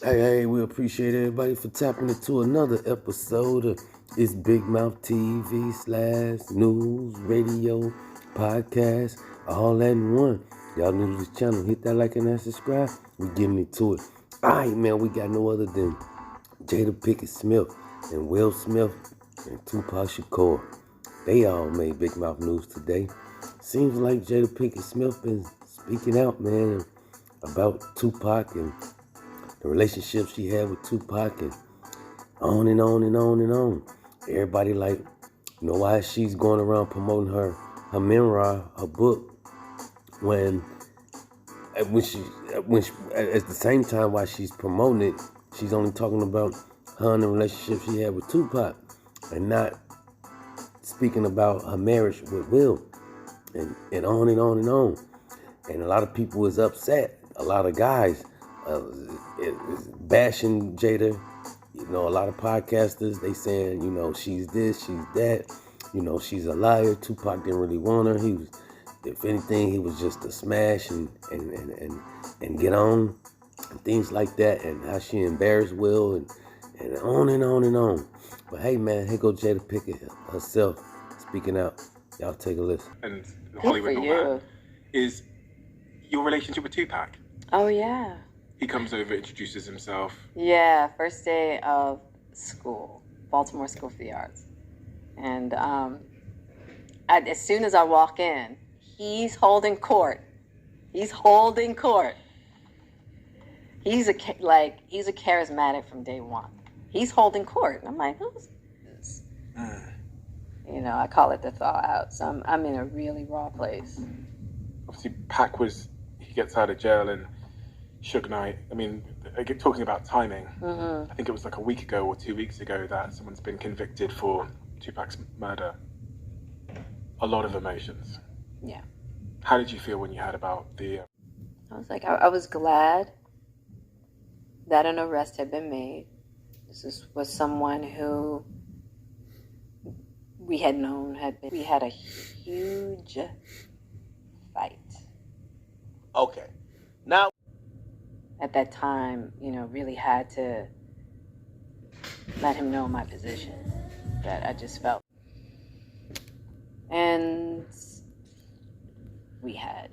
Hey, we appreciate everybody for tapping into another episode of It's Big Mouth TV / news, radio, podcast, all that in one. Y'all new to this channel, hit that like and that subscribe. We getting into it. Alright, man, we got no other than Jada Pinkett Smith and Will Smith and Tupac Shakur. They all made Big Mouth news today. Seems like Jada Pinkett Smith been speaking out, man, about Tupac and the relationship she had with Tupac and on and on and on and on. Everybody like, you know why she's going around promoting her memoir, her book, when at the same time while she's promoting it, she's only talking about her and the relationship she had with Tupac and not speaking about her marriage with Will and on and on and on. And a lot of people was upset. A lot of guys bashing Jada. You know, a lot of podcasters, they saying, you know, she's this, she's that. You know, she's a liar. Tupac didn't really want her. He was, if anything, he was just a smash and get on and things like that. And how she embarrassed Will and on and on and on. But hey, man, here go Jada Pinkett herself speaking out. Y'all take a listen. And Hollywood and all that is your relationship with Tupac. Oh, yeah. He comes over, introduces himself. Yeah, first day of school, Baltimore School for the Arts. And as soon as I walk in, he's holding court. He's holding court. He's a charismatic from day one. He's holding court. And I'm like, who's this? You know, I call it the thaw out. So I'm in a really raw place. Obviously, Pac he gets out of jail and Suge Knight. I mean, talking about timing, I think it was like a week ago or 2 weeks ago that someone's been convicted for Tupac's murder. A lot of emotions. Yeah. How did you feel when you heard about the... I was like, I was glad that an arrest had been made. This was someone who we had known we had a huge fight. Okay. Now, at that time, you know, really had to let him know my position that I just felt. And we had.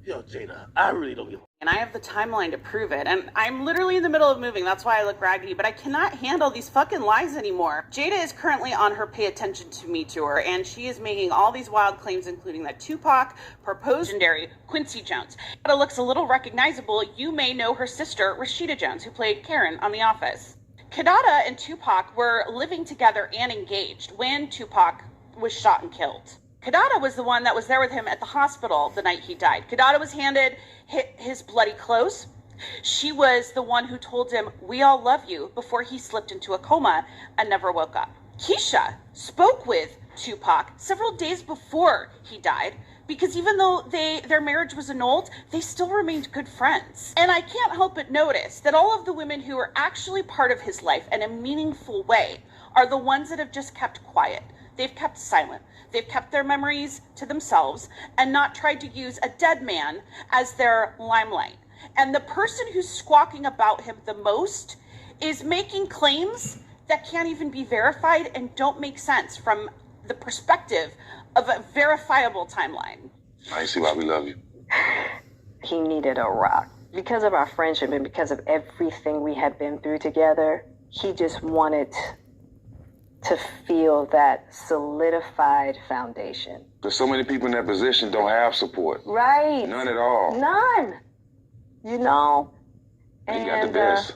Yo, Jada, I really don't give a... And I have the timeline to prove it. And I'm literally in the middle of moving. That's why I look raggedy. But I cannot handle these fucking lies anymore. Jada is currently on her Pay Attention to Me tour. And she is making all these wild claims, including that Tupac proposed legendary Quincy Jones. But it looks a little recognizable. You may know her sister, Rashida Jones, who played Karen on The Office. Kidada and Tupac were living together and engaged when Tupac was shot and killed. Kidada was the one that was there with him at the hospital the night he died. Kidada was handed his bloody clothes. She was the one who told him, "We all love you," before he slipped into a coma and never woke up. Keisha spoke with Tupac several days before he died because even though their marriage was annulled, they still remained good friends. And I can't help but notice that all of the women who are actually part of his life in a meaningful way are the ones that have just kept quiet. They've kept silent. They've kept their memories to themselves and not tried to use a dead man as their limelight. And the person who's squawking about him the most is making claims that can't even be verified and don't make sense from the perspective of a verifiable timeline. I see why we love you. He needed a rock. Because of our friendship and because of everything we had been through together, he just wanted to feel that solidified foundation. Because so many people in that position don't have support. Right. None at all. None. You know? And he got the best.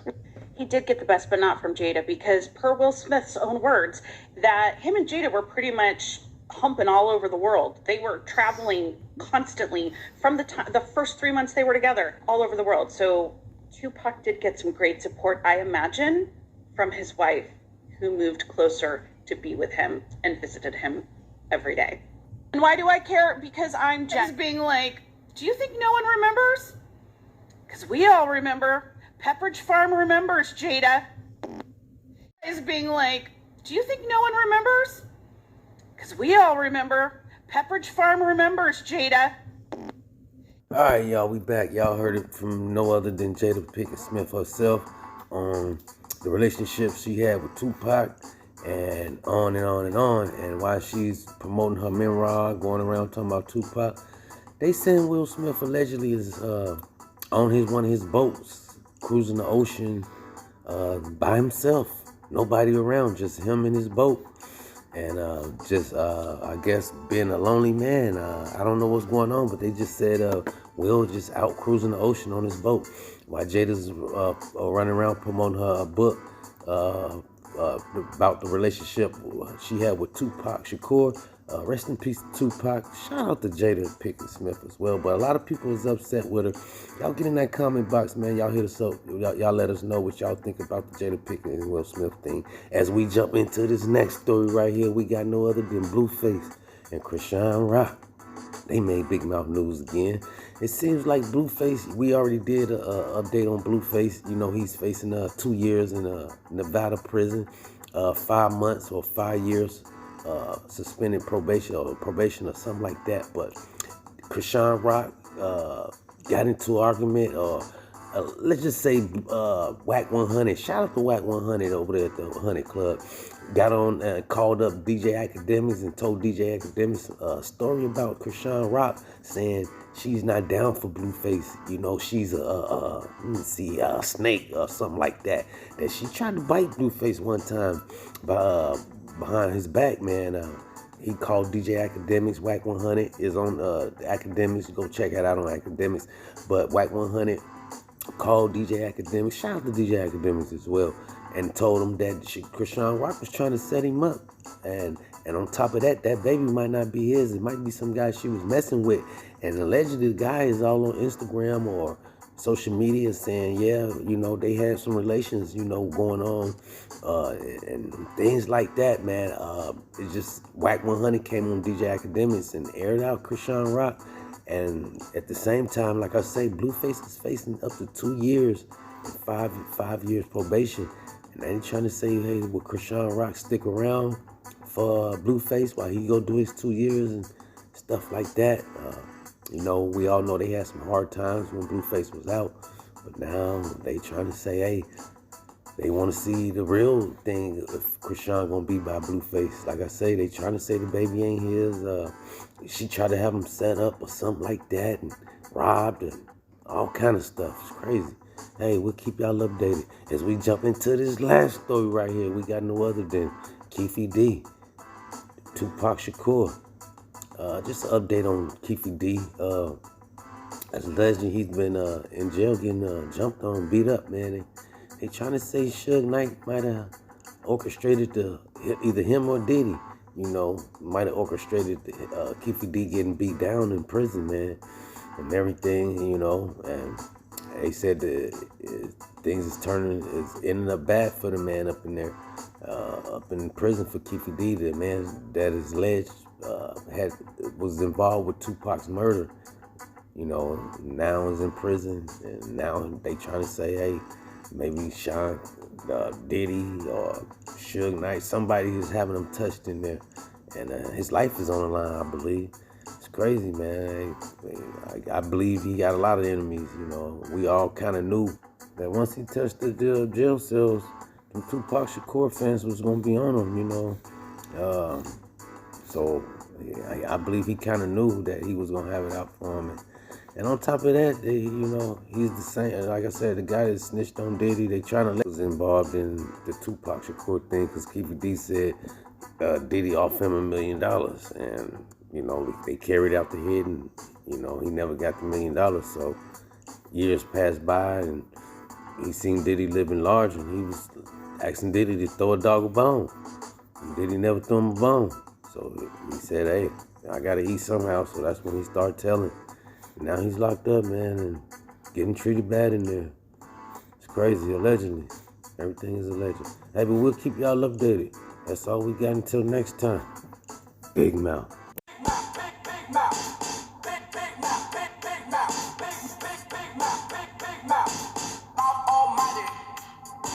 He did get the best, but not from Jada, because per Will Smith's own words, that him and Jada were pretty much humping all over the world. They were traveling constantly from the first 3 months they were together, all over the world. So Tupac did get some great support, I imagine, from his wife, who moved closer to be with him and visited him every day. And why do I care? Because I'm just being like, do you think no one remembers? Because we all remember. Pepperidge Farm remembers, Jada. Is being like, do you think no one remembers? Because we all remember. Pepperidge Farm remembers, Jada. All right, y'all, we back. Y'all heard it from no other than Jada Pinkett Smith herself. on the relationship she had with Tupac, and on and on and on. And while she's promoting her memoir, going around talking about Tupac, they saying Will Smith allegedly is on one of his boats, cruising the ocean by himself. Nobody around, just him and his boat. And I guess, being a lonely man. I don't know what's going on, but they just said Will just out cruising the ocean on his boat while Jada's running around promoting her book about the relationship she had with Tupac Shakur. Rest in peace, Tupac. Shout out to Jada Pinkett Smith as well. But a lot of people is upset with her. Y'all get in that comment box, man. Y'all hit us up. Y'all let us know what y'all think about the Jada Pinkett and Will Smith thing. As we jump into this next story right here, we got no other than Blueface and Chrisean Rock. They made Big Mouth news again. It seems like Blueface, we already did an update on Blueface. You know, he's facing 2 years in a Nevada prison, 5 months or 5 years suspended probation or something like that. But Chrisean Rock got into an argument, or let's just say Whack 100. Shout out to Whack 100 over there at the 100 Club. Got on, called up DJ Academics and told DJ Academics a story about Chrisean Rock, saying she's not down for Blueface. You know, she's a snake or something like that. That she tried to bite Blueface one time behind his back, man. He called DJ Academics. Whack 100 is on Academics. Go check it out on Academics. But Whack 100 called DJ Academics. Shout out to DJ Academics as well. And told him that Chrisean Rock was trying to set him up. And on top of that, that baby might not be his. It might be some guy she was messing with. And allegedly the guy is all on Instagram or social media saying, yeah, you know, they had some relations, you know, going on. And things like that, man. It's just Whack 100 came on DJ Academics and aired out Chrisean Rock. And at the same time, like I say, Blueface is facing up to 2 years and five years probation. And they trying to say, hey, will Chrisean Rock stick around for Blueface while he go do his 2 years and stuff like that. You know, we all know they had some hard times when Blueface was out. But now they trying to say, hey, they want to see the real thing if Chrisean gonna be by Blueface. Like I say, they trying to say the baby ain't his. She tried to have him set up or something like that and robbed and all kind of stuff. It's crazy. Hey, we'll keep y'all updated. As we jump into this last story right here, we got no other than Keefe D, Tupac Shakur. Just an update on Keefe D. As a legend, he's been in jail getting jumped on, beat up, man. They trying to say Suge Knight might have orchestrated either him or Diddy, you know, might have orchestrated Keefe D getting beat down in prison, man, and everything, you know. And they said that things is ending up bad for the man up in there, up in prison for Keefe D. The man that is alleged was involved with Tupac's murder, you know, now is in prison, and now they trying to say, hey, maybe Sean Diddy or Suge Knight, somebody is having him touched in there, and his life is on the line, I believe. It's crazy, man. I believe he got a lot of enemies, you know. We all kind of knew that once he touched the jail cells, the Tupac Shakur fans was going to be on him, you know. So I believe he kind of knew that he was going to have it out for him. And on top of that, you know, he's the same. Like I said, the guy that snitched on Diddy, they trying to was involved in the Tupac Shakur thing because Keefe D said Diddy offered him $1 million. And, you know, they carried out the hit and, you know, he never got the $1 million. So years passed by and he seen Diddy living large and he was asking Diddy to throw a dog a bone. And Diddy never threw him a bone. So he said, hey, I got to eat somehow. So that's when he started telling. Now he's locked up, man, and getting treated bad in there. It's crazy, allegedly. Everything is alleged. Hey, but we'll keep y'all updated. That's all we got until next time. Big Mouth.